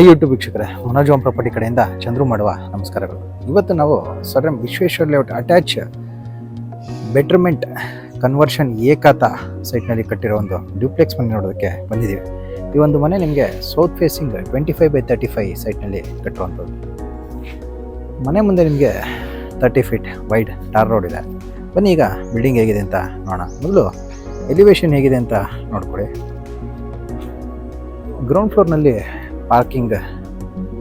Hi YouTube ವೀಕ್ಷಕರೇ, Manoj home property ಕಡೆಯಿಂದ ಚಂದ್ರು ಮಾಡುವ ನಮಸ್ಕಾರಗಳು. ಇವತ್ತು ನಾವು sir Vishweshwara layout attach betterment conversion Ekhata ಸೈಟ್ನಲ್ಲಿ ಕಟ್ಟಿರೋ ಒಂದು ಡ್ಯೂಪ್ಲೆಕ್ಸ್ ಮನೆ ನೋಡೋದಕ್ಕೆ ಬಂದಿದ್ದೀವಿ. ಈ ಒಂದು ಮನೆ ನಿಮಗೆ ಸೌತ್ ಫೇಸಿಂಗ್ 25/35 ಸೈಟ್ನಲ್ಲಿ ಕಟ್ಟುವಂಥದ್ದು. ಮನೆ ಮುಂದೆ ನಿಮಗೆ 30 ಫೀಟ್ ವೈಡ್ ಟಾರ್ ರೋಡ್ ಇದೆ. ಬನ್ನಿ ಈಗ ಬಿಲ್ಡಿಂಗ್ ಹೇಗಿದೆ ಅಂತ ನೋಡೋಣ. ಮೊದಲು ಎಲಿವೇಶನ್ ಹೇಗಿದೆ ಅಂತ ನೋಡ್ಕೊಳ್ಳಿ. ಗ್ರೌಂಡ್ ಫ್ಲೋರ್ನಲ್ಲಿ ಪಾರ್ಕಿಂಗ್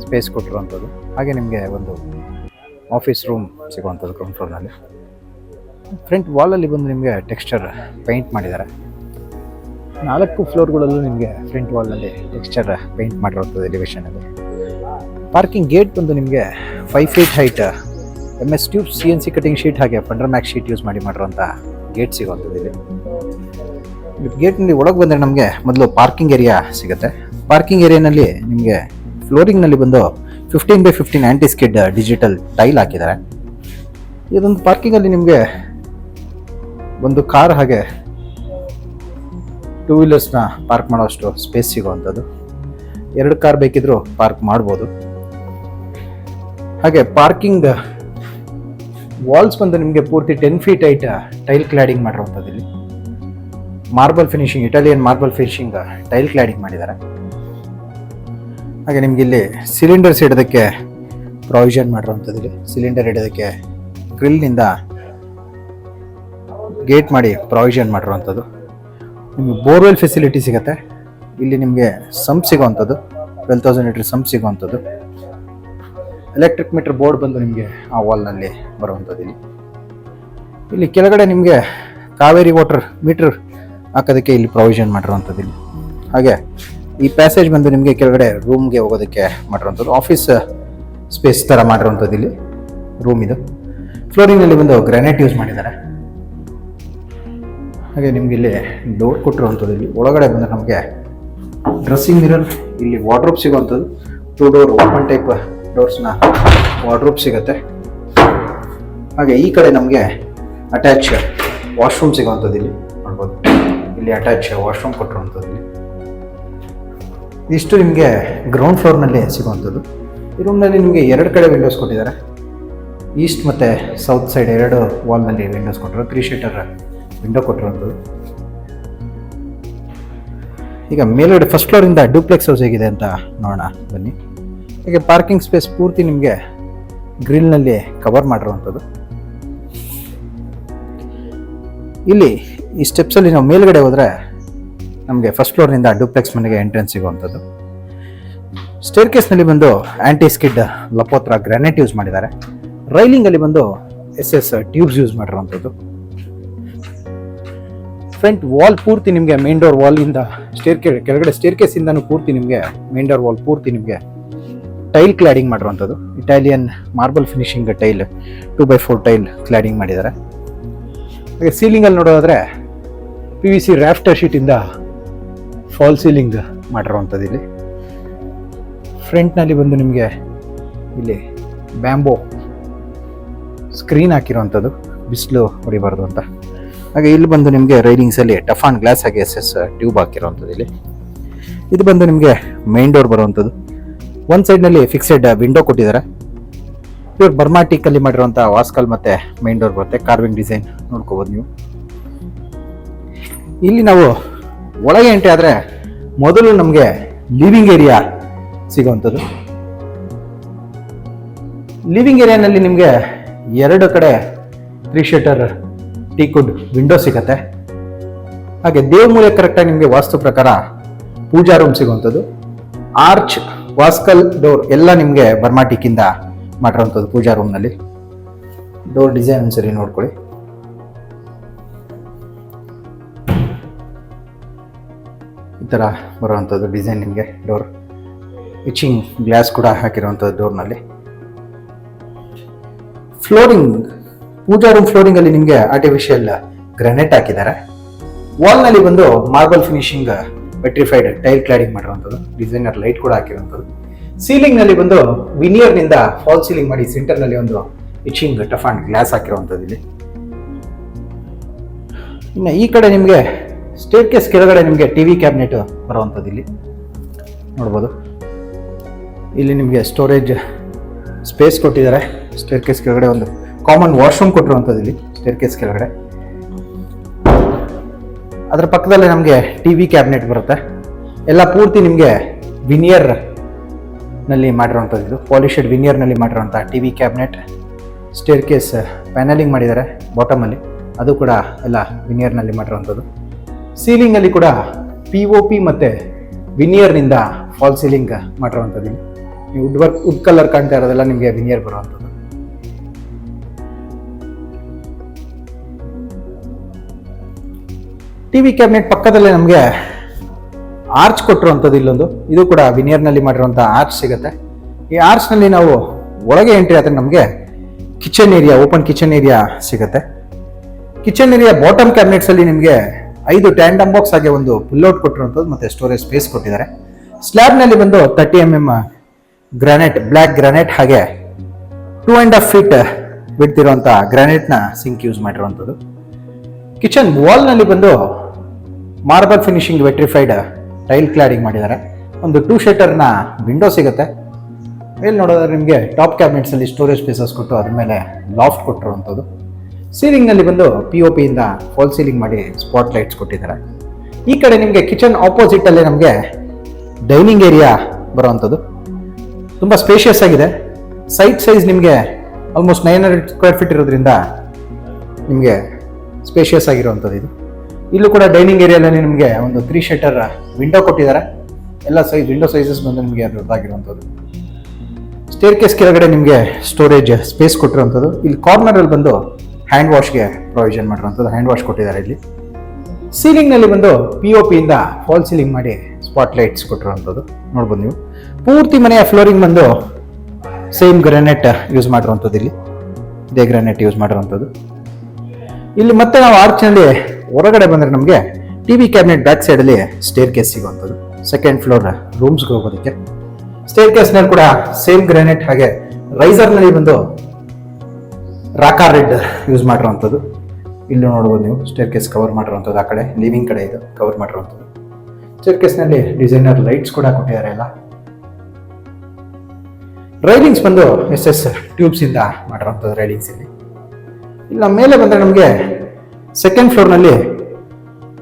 ಸ್ಪೇಸ್ ಕೊಟ್ಟಿರುವಂಥದ್ದು, ಹಾಗೆ ನಿಮಗೆ ಒಂದು ಆಫೀಸ್ ರೂಮ್ ಸಿಗುವಂಥದ್ದು ಗ್ರೌಂಡ್ ಫ್ಲೋರ್ನಲ್ಲಿ. ಫ್ರಂಟ್ ವಾಲಲ್ಲಿ ಬಂದು ನಿಮಗೆ ಟೆಕ್ಸ್ಚರ್ ಪೇಂಟ್ ಮಾಡಿದ್ದಾರೆ. 4 ಫ್ಲೋರ್ಗಳಲ್ಲೂ ನಿಮಗೆ ಫ್ರಂಟ್ ವಾಲ್ನಲ್ಲಿ ಟೆಕ್ಸ್ಚರ್ ಪೇಂಟ್ ಮಾಡಿರುವಂಥದ್ದು ಎಲಿವೇಶನಲ್ಲಿ. ಪಾರ್ಕಿಂಗ್ ಗೇಟ್ ಬಂದು ನಿಮಗೆ 5 feet height MS tube CNC cutting sheet ಹಾಗೆ ಫಂಡರ್ ಮ್ಯಾಕ್ಸ್ ಶೀಟ್ ಯೂಸ್ ಮಾಡಿರುವಂಥ ಗೇಟ್ ಸಿಗುವಂಥದ್ದು ಇಲ್ಲಿ. ಗೇಟ್ನಲ್ಲಿ ಒಳಗೆ ಬಂದರೆ ನಮಗೆ ಮೊದಲು ಪಾರ್ಕಿಂಗ್ ಏರಿಯಾ ಸಿಗುತ್ತೆ. ಪಾರ್ಕಿಂಗ್ ಏರಿಯಾನಲ್ಲಿ ನಿಮಗೆ ಫ್ಲೋರಿಂಗ್ನಲ್ಲಿ ಬಂದು 15/15 ಆ್ಯಂಟಿ ಸ್ಕಿಡ್ ಡಿಜಿಟಲ್ ಟೈಲ್ ಹಾಕಿದ್ದಾರೆ. ಇದೊಂದು ಪಾರ್ಕಿಂಗಲ್ಲಿ ನಿಮಗೆ ಒಂದು ಕಾರ್ ಹಾಗೆ 2 ವೀಲರ್ಸ್ನ ಪಾರ್ಕ್ ಮಾಡೋಷ್ಟು ಸ್ಪೇಸ್ ಸಿಗುವಂಥದ್ದು. 2 ಕಾರ್ ಬೇಕಿದ್ರೂ ಪಾರ್ಕ್ ಮಾಡ್ಬೋದು. ಹಾಗೆ ಪಾರ್ಕಿಂಗ್ ವಾಲ್ಸ್ ಬಂದು ನಿಮಗೆ ಪೂರ್ತಿ 10 ಫೀಟ್ ಹೈಟ್ ಟೈಲ್ ಕ್ಲಾಡಿಂಗ್ ಮಾಡಿರುವಂಥದ್ದು. ಇಲ್ಲಿ marble finishing, Italian marble finishing tile cladding ಮಾಡಿದ್ದಾರೆ. ಹಾಗೆ ನಿಮ್ಗೆ ಇಲ್ಲಿ ಸಿಲಿಂಡರ್ಸ್ ಇಡೋದಕ್ಕೆ ಪ್ರಾವಿಷನ್ ಮಾಡಿರುವಂಥದ್ದು. ಇಲ್ಲಿ ಸಿಲಿಂಡರ್ ಇಡೋದಕ್ಕೆ ಗ್ರಿಲ್ನಿಂದ ಗೇಟ್ ಮಾಡಿ ಪ್ರಾವಿಷನ್ ಮಾಡಿರುವಂಥದ್ದು. ನಿಮಗೆ ಬೋರ್ವೆಲ್ ಫೆಸಿಲಿಟಿ ಸಿಗುತ್ತೆ. ಇಲ್ಲಿ ನಿಮಗೆ ಸಂಪ್ ಸಿಗುವಂಥದ್ದು, 12,000 ಲೀಟರ್ ಸಂಪ್ ಸಿಗುವಂಥದ್ದು. ಎಲೆಕ್ಟ್ರಿಕ್ ಮೀಟರ್ ಬೋರ್ಡ್ ಬಂದು ನಿಮಗೆ ಆ ವಾಲ್ನಲ್ಲಿ ಬರುವಂಥದ್ದು. ಇಲ್ಲಿ ಕೆಳಗಡೆ ನಿಮಗೆ ಕಾವೇರಿ ವಾಟರ್ ಮೀಟರ್ ಹಾಕೋದಕ್ಕೆ ಇಲ್ಲಿ ಪ್ರಾವಿಷನ್ ಮಾಡಿರುವಂಥದ್ದು. ಇಲ್ಲಿ ಹಾಗೆ ಈ ಪ್ಯಾಸೇಜ್ ಬಂದು ನಿಮಗೆ ಕೆಳಗಡೆ ರೂಮ್ಗೆ ಹೋಗೋದಕ್ಕೆ ಮಾಡಿರುವಂಥದ್ದು. ಆಫೀಸ್ ಸ್ಪೇಸ್ ಥರ ಮಾಡಿರುವಂಥದ್ದು ಇಲ್ಲಿ ರೂಮ್ ಇದು. ಫ್ಲೋರಿಂಗ್ನಲ್ಲಿ ಬಂದು ಗ್ರಾನೈಟ್ ಯೂಸ್ ಮಾಡಿದ್ದಾರೆ. ಹಾಗೆ ನಿಮ್ಗೆ ಇಲ್ಲಿ ಡೋರ್ ಕೊಟ್ಟಿರುವಂಥದ್ದು. ಇಲ್ಲಿ ಒಳಗಡೆ ಬಂದು ನಮಗೆ ಡ್ರೆಸ್ಸಿಂಗ್ ಮಿರರ್, ಇಲ್ಲಿ ವಾರ್ಡ್ರೋಬ್ ಸಿಗುವಂಥದ್ದು. 2 ಡೋರ್ ಓಪನ್ ಟೈಪ್ ಡೋರ್ಸ್ನ ವಾರ್ಡ್ರೋಬ್ ಸಿಗುತ್ತೆ. ಹಾಗೆ ಈ ಕಡೆ ನಮಗೆ ಅಟ್ಯಾಚ್ ವಾಶ್ರೂಮ್ ಸಿಗುವಂಥದ್ದು. ಇಲ್ಲಿ ನೋಡ್ಬೋದು, ಇಲ್ಲಿ ಅಟ್ಯಾಚ್ ವಾಶ್ರೂಮ್ ಕೊಟ್ಟಿರುವಂಥದ್ದು. ಇಲ್ಲಿ ಇಷ್ಟು ನಿಮಗೆ ಗ್ರೌಂಡ್ ಫ್ಲೋರ್ನಲ್ಲಿ ಸಿಗುವಂಥದ್ದು. ಈ ರೂಮ್ನಲ್ಲಿ ನಿಮಗೆ 2 ಕಡೆ ವಿಂಡೋಸ್ ಕೊಟ್ಟಿದ್ದಾರೆ. ಈಸ್ಟ್ ಮತ್ತು ಸೌತ್ ಸೈಡ್ 2 ವಾಲ್ನಲ್ಲಿ ವಿಂಡೋಸ್ ಕೊಟ್ಟಿರೋ 3 ಶೀಟರ್ ವಿಂಡೋ ಕೊಟ್ಟಿರುವಂಥದ್ದು. ಈಗ ಮೇಲ್ಗಡೆ ಫಸ್ಟ್ ಫ್ಲೋರಿಂದ ಡ್ಯೂಪ್ಲೆಕ್ಸ್ ಹೌಸ್ ಹೇಗಿದೆ ಅಂತ ನೋಡೋಣ ಬನ್ನಿ. ಹೀಗೆ ಪಾರ್ಕಿಂಗ್ ಸ್ಪೇಸ್ ಪೂರ್ತಿ ನಿಮಗೆ ಗ್ರಿಲ್ನಲ್ಲಿ ಕವರ್ ಮಾಡಿರುವಂಥದ್ದು. ಇಲ್ಲಿ ಈ ಸ್ಟೆಪ್ಸಲ್ಲಿ ನಾವು ಮೇಲ್ಗಡೆ ಹೋದರೆ ನಮಗೆ ಫಸ್ಟ್ ಫ್ಲೋರ್ನಿಂದ ಡ್ಯೂಪ್ಲೆಕ್ಸ್ ಮನೆಗೆ ಎಂಟ್ರೆನ್ಸ್ ಸಿಗುವಂಥದ್ದು. ಸ್ಟೇರ್ ಕೇಸ್ನಲ್ಲಿ ಬಂದು ಆ್ಯಂಟಿ ಸ್ಕಿಡ್ ಲಪೋತ್ರ ಗ್ರಾನೈಟ್ ಯೂಸ್ ಮಾಡಿದ್ದಾರೆ. ರೈಲಿಂಗಲ್ಲಿ ಬಂದು SS ಟ್ಯೂಬ್ಸ್ ಯೂಸ್ ಮಾಡಿರುವಂಥದ್ದು. ಫ್ರಂಟ್ ವಾಲ್ ಪೂರ್ತಿ ನಿಮಗೆ ಮೇನ್ ಡೋರ್ ವಾಲಿಂದ ಕೆಳಗಡೆ ಸ್ಟೇರ್ ಕೇಸಿಂದನೂ ಪೂರ್ತಿ ನಿಮಗೆ ಮೇನ್ ಡೋರ್ ವಾಲ್ ಪೂರ್ತಿ ನಿಮಗೆ ಟೈಲ್ ಕ್ಲಾಡಿಂಗ್ ಮಾಡಿರುವಂಥದ್ದು. Italian marble finishing tile 2x4 tile cladding ಮಾಡಿದ್ದಾರೆ. ಹಾಗೆ ಸೀಲಿಂಗಲ್ಲಿ ನೋಡೋದಾದರೆ PVC ರಾಫ್ಟರ್ ಶೀಟಿಂದ ಫಾಲ್ ಸೀಲಿಂಗ್ ಮಾಡಿರುವಂಥದ್ದು. ಇಲ್ಲಿ ಫ್ರಂಟ್ನಲ್ಲಿ ಬಂದು ನಿಮಗೆ ಇಲ್ಲಿ ಬ್ಯಾಂಬೋ ಸ್ಕ್ರೀನ್ ಹಾಕಿರುವಂಥದ್ದು, ಬಿಸಿಲು ಹೊಡಿಬಾರ್ದು ಅಂತ. ಹಾಗೆ ಇಲ್ಲಿ ಬಂದು ನಿಮಗೆ ರೈಲಿಂಗ್ಸಲ್ಲಿ ಟಫಾನ್ ಗ್ಲಾಸ್ ಹಾಗೆ SS ಟ್ಯೂಬ್ ಹಾಕಿರುವಂಥದ್ದು. ಇಲ್ಲಿ ಇದು ಬಂದು ನಿಮಗೆ ಮೈನ್ ಡೋರ್ ಬರುವಂಥದ್ದು. ಒಂದು ಸೈಡ್ನಲ್ಲಿ ಫಿಕ್ಸೆಡ್ ವಿಂಡೋ ಕೊಟ್ಟಿದ್ದಾರೆ. ಇವಾಗ ಬರ್ಮಾ ಟೀಕಲ್ಲಿ ಮಾಡಿರುವಂಥ ವಾಸ್ಕಲ್ ಮತ್ತು ಮೈನ್ ಡೋರ್ ಬರುತ್ತೆ. ಕಾರ್ವಿಂಗ್ ಡಿಸೈನ್ ನೋಡ್ಕೋಬೋದು ನೀವು. ಇಲ್ಲಿ ನಾವು ಒಳಗೆ ಎಂಟ್ರಿ ಆದರೆ ಮೊದಲು ನಮಗೆ ಲಿವಿಂಗ್ ಏರಿಯಾ ಸಿಗುವಂಥದ್ದು. ಲಿವಿಂಗ್ ಏರಿಯಾನಲ್ಲಿ ನಿಮಗೆ 2 ಕಡೆ 3 ಶೀಟರ್ ಟೀಕುಡ್ ವಿಂಡೋ ಸಿಗುತ್ತೆ. ಹಾಗೆ ದೇವಮೂಲೆ ಕರೆಕ್ಟಾಗಿ ನಿಮಗೆ ವಾಸ್ತು ಪ್ರಕಾರ ಪೂಜಾ ರೂಮ್ ಸಿಗುವಂಥದ್ದು. ಆರ್ಚ್, ವಾಸ್ಕಲ್, ಡೋರ್ ಎಲ್ಲ ನಿಮಗೆ ಬರ್ಮಾ ಟೀಕಿಂದ ಮಾಡಿರುವಂಥದ್ದು. ಪೂಜಾ ರೂಮ್ನಲ್ಲಿ ಡೋರ್ ಡಿಸೈನ್ ಒಂದ್ಸರಿ ನೋಡ್ಕೊಳ್ಳಿ. ಈ ಥರ ಬರುವಂಥದ್ದು ಡಿಸೈನ್ ನಿಮಗೆ. ಡೋರ್ ಇಚಿಂಗ್ ಗ್ಲಾಸ್ ಕೂಡ ಹಾಕಿರುವಂಥದ್ದು ಡೋರ್ನಲ್ಲಿ. ಫ್ಲೋರಿಂಗ್, ಪೂಜಾ ರೂಮ್ ಫ್ಲೋರಿಂಗಲ್ಲಿ ನಿಮಗೆ ಆರ್ಟಿಫಿಷಿಯಲ್ ಗ್ರಾನೈಟ್ ಹಾಕಿದ್ದಾರೆ. ವಾಲ್ನಲ್ಲಿ ಬಂದು ಮಾರ್ಬಲ್ ಫಿನಿಶಿಂಗ್ ಪೆಟ್ರಿಫೈಡ್ ಟೈಲ್ ಕ್ಲಾಡಿಂಗ್ ಮಾಡಿರುವಂಥದ್ದು. ಡಿಸೈನರ್ ಲೈಟ್ ಕೂಡ ಹಾಕಿರುವಂಥದ್ದು. ಸೀಲಿಂಗ್ನಲ್ಲಿ ಬಂದು ವಿನಿಯರ್ನಿಂದ ಫಾಲ್ ಸೀಲಿಂಗ್ ಮಾಡಿ ಸೆಂಟರ್ನಲ್ಲಿ ಒಂದು ಇಚಿಂಗ್ ಟಫಾನ್ ಗ್ಲಾಸ್ ಹಾಕಿರುವಂಥದ್ದು. ಇಲ್ಲಿ ಇನ್ನು ಈ ಕಡೆ ನಿಮಗೆ ಸ್ಟೇರ್ ಕೇಸ್ ಕೆಳಗಡೆ ನಿಮಗೆ TV ಕ್ಯಾಬಿನೆಟ್ ಬರುವಂಥದ್ದು ಇಲ್ಲಿ ನೋಡ್ಬೋದು. ಇಲ್ಲಿ ನಿಮಗೆ ಸ್ಟೋರೇಜ್ ಸ್ಪೇಸ್ ಕೊಟ್ಟಿದ್ದಾರೆ. ಸ್ಟೇರ್ ಕೇಸ್ ಕೆಳಗಡೆ ಒಂದು ಕಾಮನ್ ವಾಶ್ರೂಮ್ ಕೊಟ್ಟಿರುವಂಥದ್ದು ಇಲ್ಲಿ ಸ್ಟೇರ್ ಕೇಸ್ ಕೆಳಗಡೆ. ಅದರ ಪಕ್ಕದಲ್ಲೇ ನಮಗೆ ಟಿ ವಿ ಕ್ಯಾಬಿನೆಟ್ ಬರುತ್ತೆ. ಎಲ್ಲ ಪೂರ್ತಿ ನಿಮಗೆ ವಿನಿಯರ್ನಲ್ಲಿ ಮಾಡಿರುವಂಥದ್ದು, ಇದು ಪಾಲಿಷೆಡ್ ವಿನಿಯರ್ನಲ್ಲಿ ಮಾಡಿರುವಂಥ T V cabinet. Staircase panelling ಮಾಡಿದ್ದಾರೆ ಬಾಟಮಲ್ಲಿ, ಅದು ಕೂಡ ಎಲ್ಲ ವಿನಿಯರ್ನಲ್ಲಿ ಮಾಡಿರುವಂಥದ್ದು. ಸೀಲಿಂಗಲ್ಲಿ ಕೂಡ POP ಮತ್ತು ವಿನಿಯರ್ನಿಂದ ಫಾಲ್ ಸೀಲಿಂಗ್ ಮಾಡಿರುವಂಥದ್ದು. ನೀವು ವುಡ್ ಕಲರ್ ಕಾಣ್ತಾ ಇರೋದೆಲ್ಲ ನಿಮಗೆ ವಿನಿಯರ್ ಬರುವಂಥದ್ದು. ಟಿವಿ ಕ್ಯಾಬಿನೆಟ್ ಪಕ್ಕದಲ್ಲೇ ನಮಗೆ ಆರ್ಚ್ ಕೊಟ್ಟಿರುವಂಥದ್ದು ಇಲ್ಲೊಂದು, ಇದು ಕೂಡ ವಿನಿಯರ್ನಲ್ಲಿ ಮಾಡಿರುವಂಥ ಆರ್ಚ್ ಸಿಗುತ್ತೆ. ಈ ಆರ್ಚ್ನಲ್ಲಿ ನಾವು ಒಳಗೆ ಎಂಟ್ರಿ ಆದರೆ ನಮಗೆ kitchen area, open kitchen area ಸಿಗುತ್ತೆ. ಕಿಚನ್ ಏರಿಯಾ ಬಾಟಮ್ ಕ್ಯಾಬಿನೆಟ್ಸಲ್ಲಿ ನಿಮಗೆ 5 ಟ್ಯಾಂಡಮ್ ಬಾಕ್ಸ್ ಹಾಗೆ ಒಂದು ಪುಲ್ಔಟ್ ಕೊಟ್ಟಿರುವಂಥದ್ದು ಮತ್ತು ಸ್ಟೋರೇಜ್ ಸ್ಪೇಸ್ ಕೊಟ್ಟಿದ್ದಾರೆ. ಸ್ಲ್ಯಾಬ್ನಲ್ಲಿ ಬಂದು 30 mm ಗ್ರಾನೈಟ್, ಬ್ಲ್ಯಾಕ್ ಗ್ರಾನೈಟ್ ಹಾಗೆ 2.5 feet ಬಿಡ್ತಿರುವಂಥ ಗ್ರಾನೈಟ್ನ ಸಿಂಕ್ ಯೂಸ್ ಮಾಡಿರುವಂಥದ್ದು. ಕಿಚನ್ ವಾಲ್ನಲ್ಲಿ ಬಂದು marble finishing vitrified tile cladding ಮಾಡಿದ್ದಾರೆ. ಒಂದು 2 ಶಟರ್ನ ವಿಂಡೋ ಸಿಗುತ್ತೆ. ಇಲ್ಲಿ ನೋಡೋದಾದ್ರೆ ನಿಮಗೆ ಟಾಪ್ ಕ್ಯಾಬಿನೆಟ್ಸಲ್ಲಿ ಸ್ಟೋರೇಜ್ ಸ್ಪೇಸಸ್ ಕೊಟ್ಟು ಅದ್ರ ಮೇಲೆ ಲಾಫ್ಟ್ ಕೊಟ್ಟಿರುವಂಥದ್ದು. ಸೀಲಿಂಗ್ನಲ್ಲಿ ಬಂದು POP ಇಂದ ಫಾಲ್ ಸೀಲಿಂಗ್ ಮಾಡಿ ಸ್ಪಾಟ್ ಲೈಟ್ಸ್ ಕೊಟ್ಟಿದ್ದಾರೆ. ಈ ಕಡೆ ನಿಮಗೆ ಕಿಚನ್ ಆಪೋಸಿಟಲ್ಲೇ ನಮಗೆ ಡೈನಿಂಗ್ ಏರಿಯಾ ಬರುವಂಥದ್ದು. ತುಂಬ ಸ್ಪೇಷಿಯಸ್ ಆಗಿದೆ. ಸೈಟ್ ಸೈಜ್ ನಿಮಗೆ ಆಲ್ಮೋಸ್ಟ್ 900 ಸ್ಕ್ವೇರ್ ಫೀಟ್ ಇರೋದ್ರಿಂದ ನಿಮಗೆ ಸ್ಪೇಷಿಯಸ್ ಆಗಿರುವಂಥದ್ದು ಇದು. ಇಲ್ಲೂ ಕೂಡ ಡೈನಿಂಗ್ ಏರಿಯಾದಲ್ಲಿ ನಿಮಗೆ ಒಂದು 3 ಶಟರ್ ವಿಂಡೋ ಕೊಟ್ಟಿದ್ದಾರೆ. ಎಲ್ಲ ಸೈಜ್ ವಿಂಡೋ ಸೈಜಸ್ ಬಂದು ನಿಮಗೆ ದೊಡ್ಡದಾಗಿರುವಂಥದ್ದು. ಸ್ಟೇರ್ ಕೇಸ್ ಕೆಳಗಡೆ ನಿಮಗೆ ಸ್ಟೋರೇಜ್ ಸ್ಪೇಸ್ ಕೊಟ್ಟಿರುವಂಥದ್ದು. ಇಲ್ಲಿ ಕಾರ್ನರಲ್ಲಿ ಬಂದು ಹ್ಯಾಂಡ್ ವಾಶ್ಗೆ ಪ್ರೊವಿಷನ್ ಮಾಡಿರುವಂಥದ್ದು, ಹ್ಯಾಂಡ್ ವಾಶ್ ಕೊಟ್ಟಿದ್ದಾರೆ ಇಲ್ಲಿ. ಸೀಲಿಂಗ್ನಲ್ಲಿ ಬಂದು POP ಇಂದ ಫಾಲ್ ಸೀಲಿಂಗ್ ಮಾಡಿ ಸ್ಪಾಟ್ ಲೈಟ್ಸ್ ಕೊಟ್ಟಿರುವಂಥದ್ದು ನೋಡ್ಬೋದು ನೀವು. ಪೂರ್ತಿ ಮನೆಯ ಫ್ಲೋರಿಂಗ್ ಬಂದು ಸೇಮ್ ಗ್ರಾನೈಟ್ ಯೂಸ್ ಮಾಡಿರುವಂಥದ್ದು, ಇಲ್ಲಿ ಇದೇ ಗ್ರಾನೈಟ್ ಯೂಸ್ ಮಾಡಿರುವಂಥದ್ದು. ಇಲ್ಲಿ ಮತ್ತೆ ನಾವು ಆರ್ಚ್ನಲ್ಲಿ ಹೊರಗಡೆ ಬಂದರೆ ನಮಗೆ ಟಿವಿ ಕ್ಯಾಬಿನೆಟ್ ಬ್ಯಾಕ್ ಸೈಡಲ್ಲಿ ಸ್ಟೇರ್ ಕೇಸ್ ಸಿಗುವಂಥದ್ದು. ಸೆಕೆಂಡ್ ಫ್ಲೋರ್ ರೂಮ್ಸ್ಗೆ ಹೋಗೋದಕ್ಕೆ ಸ್ಟೇರ್ ಕೇಸ್ನಲ್ಲಿ ಕೂಡ ಸೇಮ್ ಗ್ರಾನೈಟ್ ಹಾಗೆ ರೈಸರ್ನಲ್ಲಿ ಬಂದು ರಾಕಾ ರೆಡ್ ಯೂಸ್ ಮಾಡಿರುವಂಥದ್ದು. ಇಲ್ಲಿ ನೋಡ್ಬೋದು ನೀವು ಸ್ಟೇರ್ ಕೇಸ್ ಕವರ್ ಮಾಡಿರುವಂಥದ್ದು. ಆ ಕಡೆ ಲಿವಿಂಗ್ ಕಡೆ ಇದು ಕವರ್ ಮಾಡಿರುವಂಥದ್ದು. ಸ್ಟೇರ್ ಕೇಸ್ನಲ್ಲಿ ಡಿಸೈನರ್ ಲೈಟ್ಸ್ ಕೂಡ ಕೊಟ್ಟಿದ್ದಾರೆ ಎಲ್ಲ. ರೈಲಿಂಗ್ಸ್ ಬಂದು SS ಟ್ಯೂಬ್ಸ್ ಇಂದ ಮಾಡಿರುವಂಥದ್ದು ರೈಲಿಂಗ್ಸ್ ಇಲ್ಲಿ. ಇಲ್ಲಿ ನಮ್ಮ ಮೇಲೆ ಬಂದರೆ ನಮಗೆ ಸೆಕೆಂಡ್ ಫ್ಲೋರ್ನಲ್ಲಿ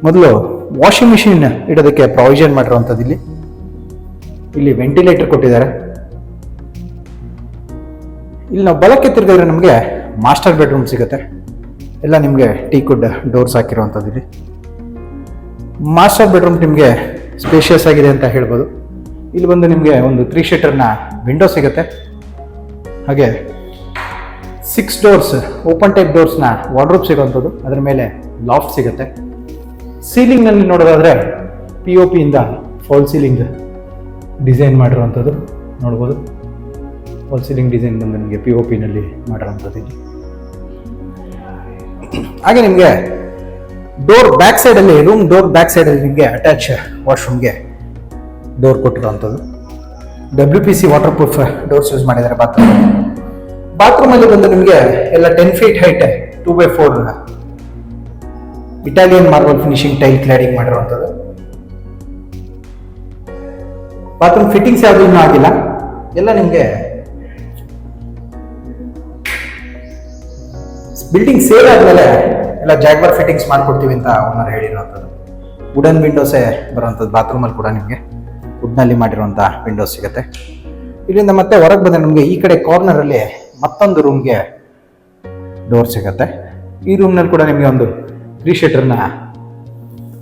ಮೊದಲು ವಾಷಿಂಗ್ ಮಿಷಿನ್ ಇಡೋದಕ್ಕೆ ಪ್ರೊವಿಷನ್ ಮಾಡಿರುವಂಥದ್ದು. ಇಲ್ಲಿ ವೆಂಟಿಲೇಟರ್ ಕೊಟ್ಟಿದ್ದಾರೆ. ಇಲ್ಲಿ ನಾವು ಬಲಕ್ಕೆ ತಿರುಗಿದ್ರೆ ನಮಗೆ ಮಾಸ್ಟರ್ ಬೆಡ್ರೂಮ್ ಸಿಗುತ್ತೆ. ಎಲ್ಲ ನಿಮಗೆ ಟೀಕುಡ್ ಡೋರ್ಸ್ ಹಾಕಿರುವಂಥದ್ದು. ಇಲ್ಲಿ ಮಾಸ್ಟರ್ ಬೆಡ್ರೂಮ್ ನಿಮಗೆ ಸ್ಪೇಷಿಯಸ್ ಆಗಿದೆ ಅಂತ ಹೇಳ್ಬೋದು. ಇಲ್ಲಿ ಬಂದು ನಿಮಗೆ ಒಂದು 3 ಶಟರ್ನ ವಿಂಡೋ ಸಿಗುತ್ತೆ. ಹಾಗೆ 6 ಡೋರ್ಸ್ ಓಪನ್ ಟೈಪ್ ಡೋರ್ಸ್ನ ವಾರ್ಡ್ರೋಬ್ ಸಿಗುವಂಥದ್ದು. ಅದರ ಮೇಲೆ ಲಾಫ್ಟ್ ಸಿಗುತ್ತೆ. ಸೀಲಿಂಗ್ನಲ್ಲಿ ನೋಡೋದಾದ್ರೆ POP ಇಂದ ಫಾಲ್ ಸೀಲಿಂಗ್ ಡಿಸೈನ್ ಮಾಡಿರುವಂಥದ್ದು ನೋಡ್ಬೋದು. ಫಾಲ್ ಸೀಲಿಂಗ್ ಡಿಸೈನ್ ಬಂದು ನಿಮಗೆ POP ನಲ್ಲಿ ಮಾಡಿರುವಂಥದ್ದು. ಹಾಗೆ ನಿಮಗೆ ಡೋರ್ ಬ್ಯಾಕ್ ಸೈಡಲ್ಲಿ, ರೂಮ್ ಡೋರ್ ಬ್ಯಾಕ್ ಸೈಡಲ್ಲಿ ನಿಮಗೆ ಅಟ್ಯಾಚ್ ವಾಶ್ರೂಮ್ಗೆ ಡೋರ್ ಕೊಟ್ಟಿರುವಂಥದ್ದು. WPC waterproof doors use ಮಾಡಿದ್ದಾರೆ ಬಾತ್ರೂಮಲ್ಲಿ ಬಂದು ನಿಮಗೆ ಎಲ್ಲ 10 feet height 2x4 Italian marble finishing tile cladding ಮಾಡಿರುವಂಥದ್ದು. ಬಾತ್ರೂಮ್ ಫಿಟ್ಟಿಂಗ್ಸ್ ಯಾವುದು ಇನ್ನೂ ಆಗಿಲ್ಲ. ಎಲ್ಲ ನಿಮಗೆ ಬಿಲ್ಡಿಂಗ್ ಸೇಲ್ ಆದ್ಮೇಲೆ ಎಲ್ಲ ಜಾಗ್ವಾರ್ ಫಿಟ್ಟಿಂಗ್ಸ್ ಮಾಡ್ಕೊಡ್ತೀವಿ ಅಂತ ಓನರ್ ಹೇಳಿರುವಂಥದ್ದು. ವುಡನ್ ವಿಂಡೋಸೇ ಬರುವಂಥದ್ದು. ಬಾತ್ರೂಮಲ್ಲಿ ಕೂಡ ನಿಮಗೆ ವುಡ್ನಲ್ಲಿ ಮಾಡಿರುವಂಥ ವಿಂಡೋಸ್ ಸಿಗುತ್ತೆ. ಇಲ್ಲಿಂದ ಮತ್ತೆ ಹೊರಗೆ ಬಂದರೆ ನಮಗೆ ಈ ಕಡೆ ಕಾರ್ನರಲ್ಲಿ ಮತ್ತೊಂದು ರೂಮ್ಗೆ ಡೋರ್ ಸಿಗುತ್ತೆ. ಈ ರೂಮ್ನಲ್ಲಿ ಕೂಡ ನಿಮಗೆ ಒಂದು 3 ಶಟರ್ನ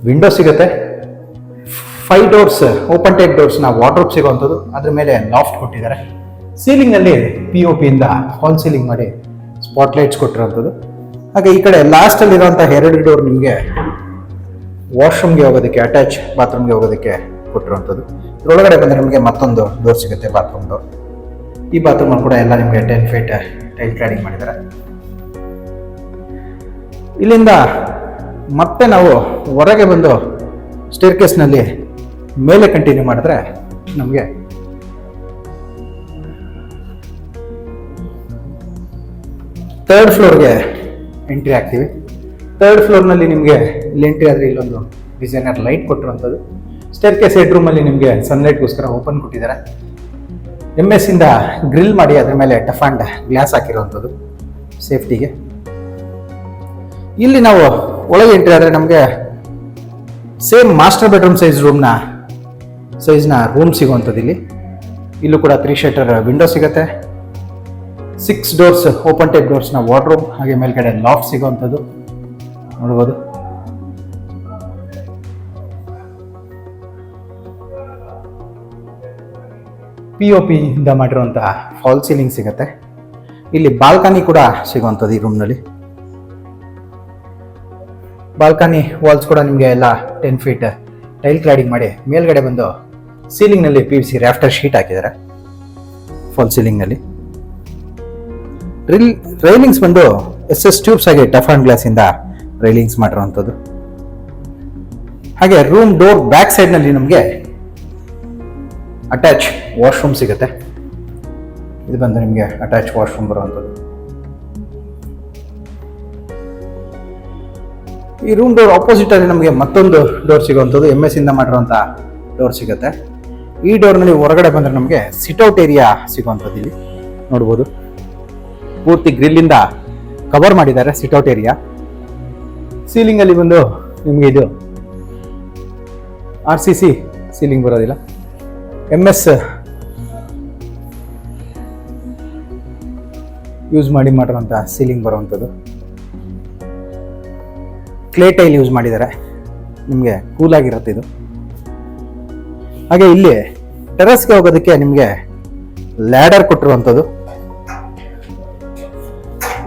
ವಿಂಡೋ ಸಿಗುತ್ತೆ. 5 ಡೋರ್ಸ್ ಓಪನ್ ಟೈಪ್ ಡೋರ್ಸ್ನ ವಾರ್ಡ್ರೋಬ್ ಸಿಗುವಂಥದ್ದು. ಅದ್ರ ಮೇಲೆ ಲಾಫ್ಟ್ ಕೊಟ್ಟಿದ್ದಾರೆ. ಸೀಲಿಂಗ್ನಲ್ಲಿ POP ಇಂದ ಫಾಲ್ ಸೀಲಿಂಗ್ ಮಾಡಿ ಸ್ಪಾಟ್ ಲೈಟ್ಸ್ ಕೊಟ್ಟಿರುವಂಥದ್ದು. ಹಾಗೆ ಈ ಕಡೆ ಲಾಸ್ಟಲ್ಲಿ ಇರುವಂಥ 2 ಡೋರ್ ನಿಮಗೆ ವಾಶ್ರೂಮ್ಗೆ ಹೋಗೋದಕ್ಕೆ, ಅಟ್ಯಾಚ್ ಬಾತ್ರೂಮ್ಗೆ ಹೋಗೋದಕ್ಕೆ ಕೊಟ್ಟಿರುವಂಥದ್ದು. ಇದರೊಳಗಡೆ ಬಂದರೆ ನಿಮಗೆ ಮತ್ತೊಂದು ಡೋರ್ ಸಿಗುತ್ತೆ, ಬಾತ್ರೂಮ್ ಡೋರ್. ಈ ಬಾತ್ರೂಮಲ್ಲಿ ಕೂಡ ಎಲ್ಲ ನಿಮಗೆ 10 feet ಟೈಲ್ ಕ್ಲಾಡಿಂಗ್ ಮಾಡಿದ್ದಾರೆ. ಇಲ್ಲಿಂದ ಮತ್ತೆ ನಾವು ಹೊರಗೆ ಬಂದು ಸ್ಟೇರ್ ಕೇಸ್ನಲ್ಲಿ ಮೇಲೆ ಕಂಟಿನ್ಯೂ ಮಾಡಿದ್ರೆ ನಮಗೆ ಥರ್ಡ್ ಫ್ಲೋರ್ಗೆ ಎಂಟ್ರಿ ಆಗ್ತೀವಿ. ಥರ್ಡ್ ಫ್ಲೋರ್ನಲ್ಲಿ ನಿಮಗೆ ಇಲ್ಲಿ ಎಂಟ್ರಿ ಆದರೆ ಇಲ್ಲೊಂದು ಡಿಸೈನರ್ ಲೈಟ್ ಕೊಟ್ಟಿರುವಂಥದ್ದು. ಸ್ಟೇರ್ ಕೇಸ್ ಹೆಡ್ ರೂಮಲ್ಲಿ ನಿಮಗೆ ಸನ್ಲೈಟ್ಗೋಸ್ಕರ ಓಪನ್ ಕೊಟ್ಟಿದ್ದಾರೆ. MS ಇಂದ ಗ್ರಿಲ್ ಮಾಡಿ ಅದ್ರ ಮೇಲೆ ಟಫ್ ಆ್ಯಂಡ್ ಗ್ಲಾಸ್ ಹಾಕಿರುವಂಥದ್ದು ಸೇಫ್ಟಿಗೆ. ಇಲ್ಲಿ ನಾವು ಒಳಗೆ ಎಂಟ್ರಿ ಆದರೆ ನಮಗೆ ಸೇಮ್ ಮಾಸ್ಟರ್ ಬೆಡ್ರೂಮ್ ಸೈಜ್ನ ರೂಮ್ ಸಿಗುವಂಥದ್ದು ಇಲ್ಲೂ ಕೂಡ 3 ಶಟರ್ ವಿಂಡೋ ಸಿಗುತ್ತೆ. 6 ಡೋರ್ಸ್ ಓಪನ್ ಟೈಪ್ ಡೋರ್ಸ್ನ ವಾರ್ಡ್ರೂಮ್, ಹಾಗೆ ಮೇಲ್ಗಡೆ ಲಾಫ್ಟ್ ಸಿಗುವಂಥದ್ದು ನೋಡ್ಬೋದು. POP ಇಂದ ಮಾಡಿರುವಂತಹ ಫಾಲ್ ಸೀಲಿಂಗ್ ಸಿಗುತ್ತೆ. ಇಲ್ಲಿ ಬಾಲ್ಕನಿ ಕೂಡ ಸಿಗುವಂಥದ್ದು ಈ ರೂಮ್ನಲ್ಲಿ. ಬಾಲ್ಕನಿ ವಾಲ್ಸ್ ಕೂಡ ನಿಮಗೆ ಎಲ್ಲ 10 ಫೀಟ್ ಟೈಲ್ ಕ್ಲಾಡಿಂಗ್ ಮಾಡಿ ಮೇಲ್ಗಡೆ ಬಂದು ಸೀಲಿಂಗ್ನಲ್ಲಿ PVC ರಾಫ್ಟರ್ ಶೀಟ್ ಹಾಕಿದ್ದಾರೆ ಫಾಲ್ ಸೀಲಿಂಗ್ನಲ್ಲಿ. ರೈಲಿಂಗ್ಸ್ ಬಂದು SS ಟ್ಯೂಬ್ಸ್ ಹಾಗೆ ಟಫ್ ಆ್ಯಂಡ್ ಗ್ಲಾಸ್ ಇಂದ ರೈಲಿಂಗ್ಸ್ ಮಾಡಿರುವಂಥದ್ದು. ಹಾಗೆ ರೂಮ್ ಡೋರ್ ಬ್ಯಾಕ್ ಸೈಡ್ನಲ್ಲಿ ನಮಗೆ ಅಟ್ಯಾಚ್ ವಾಶ್ರೂಮ್ ಸಿಗುತ್ತೆ. ಇದು ಬಂದು ನಿಮಗೆ ಅಟ್ಯಾಚ್ ವಾಶ್ರೂಮ್ ಬರುವಂಥದ್ದು. ಈ ರೂಮ್ ಡೋರ್ ಆಪೋಸಿಟ್ ಅಲ್ಲಿ ನಮಗೆ ಮತ್ತೊಂದು ಡೋರ್ ಸಿಗುವಂಥದ್ದು MS ಇಂದ ಮಾಡಿರುವಂಥ ಡೋರ್ ಸಿಗುತ್ತೆ. ಈ ಡೋರ್ನಲ್ಲಿ ಹೊರಗಡೆ ಬಂದರೆ ನಮಗೆ ಸಿಟ್ಔಟ್ ಏರಿಯಾ ಸಿಗುವಂಥದ್ದು ಇಲ್ಲಿ ನೋಡ್ಬೋದು. ಪೂರ್ತಿ ಗ್ರಿಲ್ಲಿಂದ ಕವರ್ ಮಾಡಿದ್ದಾರೆ ಸಿಟ್ಔಟ್ ಏರಿಯಾ. ಸೀಲಿಂಗ್ ಅಲ್ಲಿ ಬಂದು ನಿಮಗೆ ಇದು RCC ಸೀಲಿಂಗ್ ಬರೋದಿಲ್ಲ, MS ಯೂಸ್ ಮಾಡಿರುವಂಥ ಸೀಲಿಂಗ್ ಬರುವಂಥದ್ದು. ಕ್ಲೇ ಟೈಲ್ ಯೂಸ್ ಮಾಡಿದ್ದಾರೆ, ನಿಮಗೆ ಕೂಲ್ ಆಗಿರುತ್ತೆ ಇದು. ಹಾಗೆ ಇಲ್ಲಿ ಟೆರಸ್ಗೆ ಹೋಗೋದಕ್ಕೆ ನಿಮಗೆ ಲ್ಯಾಡರ್ ಕೊಟ್ಟಿರುವಂಥದ್ದು.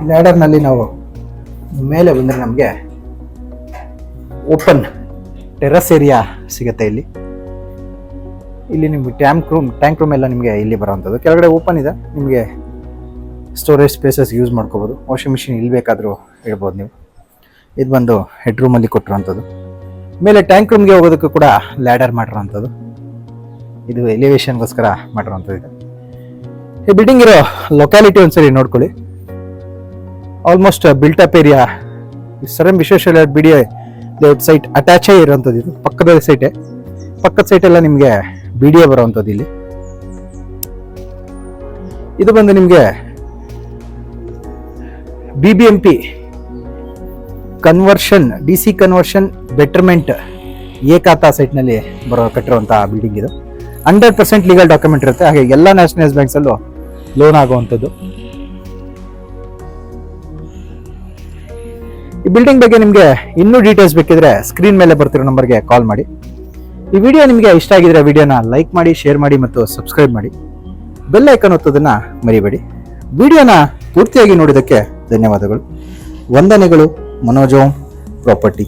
ಲ್ಯಾಡರ್ನಲ್ಲಿ ನಾವು ಮೇಲೆ ಬಂದರೆ ನಮಗೆ ಓಪನ್ ಟೆರಸ್ ಏರಿಯಾ ಸಿಗುತ್ತೆ. ಇಲ್ಲಿ ನಿಮಗೆ ಟ್ಯಾಂಕ್ ರೂಮ್ ಎಲ್ಲ ನಿಮಗೆ ಇಲ್ಲಿ ಬರೋವಂಥದ್ದು. ಕೆಳಗಡೆ ಓಪನ್ ಇದೆ, ನಿಮಗೆ ಸ್ಟೋರೇಜ್ ಸ್ಪೇಸಸ್ ಯೂಸ್ ಮಾಡ್ಕೋಬೋದು. ವಾಷಿಂಗ್ ಮಿಷಿನ್ ಇಲ್ಲಿ ಬೇಕಾದರೂ ಇಡ್ಬೋದು ನೀವು. ಇದು ಬಂದು ಹೆಡ್ ರೂಮಲ್ಲಿ ಕೊಟ್ಟಿರೋವಂಥದ್ದು. ಮೇಲೆ ಟ್ಯಾಂಕ್ ರೂಮ್ಗೆ ಹೋಗೋದಕ್ಕೂ ಕೂಡ ಲ್ಯಾಡರ್ ಮಾಡಿರೋವಂಥದ್ದು. ಇದು ಎಲಿವೇಶನ್ಗೋಸ್ಕರ ಮಾಡಿರೋವಂಥದ್ದು. ಈ ಬಿಲ್ಡಿಂಗ್ ಇರೋ ಲೊಕ್ಯಾಲಿಟಿ ಒಂದ್ಸರಿ ನೋಡ್ಕೊಳ್ಳಿ. Almost built up area. Sir Vishweshwara BDA layout site ಅಟ್ಯಾಚೇ ಇರೋವಂಥದ್ದು. ಇದು ಪಕ್ಕದ ಸೈಟ್ ಎಲ್ಲ ನಿಮಗೆ BDA ಬರುವಂಥದ್ದು ಇಲ್ಲಿ. ಇದು ಬಂದು ನಿಮಗೆ BBMP conversion DC conversion betterment Ekhata ಸೈಟ್ನಲ್ಲಿ ಕಟ್ಟಿರುವಂತಹ ಬಿಲ್ಡಿಂಗ್ ಇದು. 100% ಲೀಗಲ್ ಡಾಕ್ಯುಮೆಂಟ್ ಇರುತ್ತೆ. ಹಾಗೆ ಎಲ್ಲ ನ್ಯಾಷನಲೈಸ್ ಬ್ಯಾಂಕ್ಸಲ್ಲೂ ಲೋನ್ ಆಗುವಂಥದ್ದು. ಈ ಬಿಲ್ಡಿಂಗ್ ಬಗ್ಗೆ ನಿಮಗೆ ಇನ್ನೂ ಡೀಟೇಲ್ಸ್ ಬೇಕಿದ್ರೆ ಸ್ಕ್ರೀನ್ ಮೇಲೆ ಬರ್ತಿರೋ ನಂಬರ್ಗೆ ಕಾಲ್ ಮಾಡಿ. ಈ ವಿಡಿಯೋ ನಿಮಗೆ ಇಷ್ಟ ಆಗಿದ್ರೆ ವಿಡಿಯೋನ ಲೈಕ್ ಮಾಡಿ, ಶೇರ್ ಮಾಡಿ ಮತ್ತು ಸಬ್ಸ್ಕ್ರೈಬ್ ಮಾಡಿ. ಬೆಲ್ ಐಕಾನ್ ಒತ್ತೋದನ್ನ ಮರಿಬೇಡಿ. ವಿಡಿಯೋನ ಪೂರ್ತಿಯಾಗಿ ನೋಡಿದ್ದಕ್ಕೆ ಧನ್ಯವಾದಗಳು. ವಂದನೆಗಳು. ಮನೋಜ್ ಪ್ರಾಪರ್ಟಿ.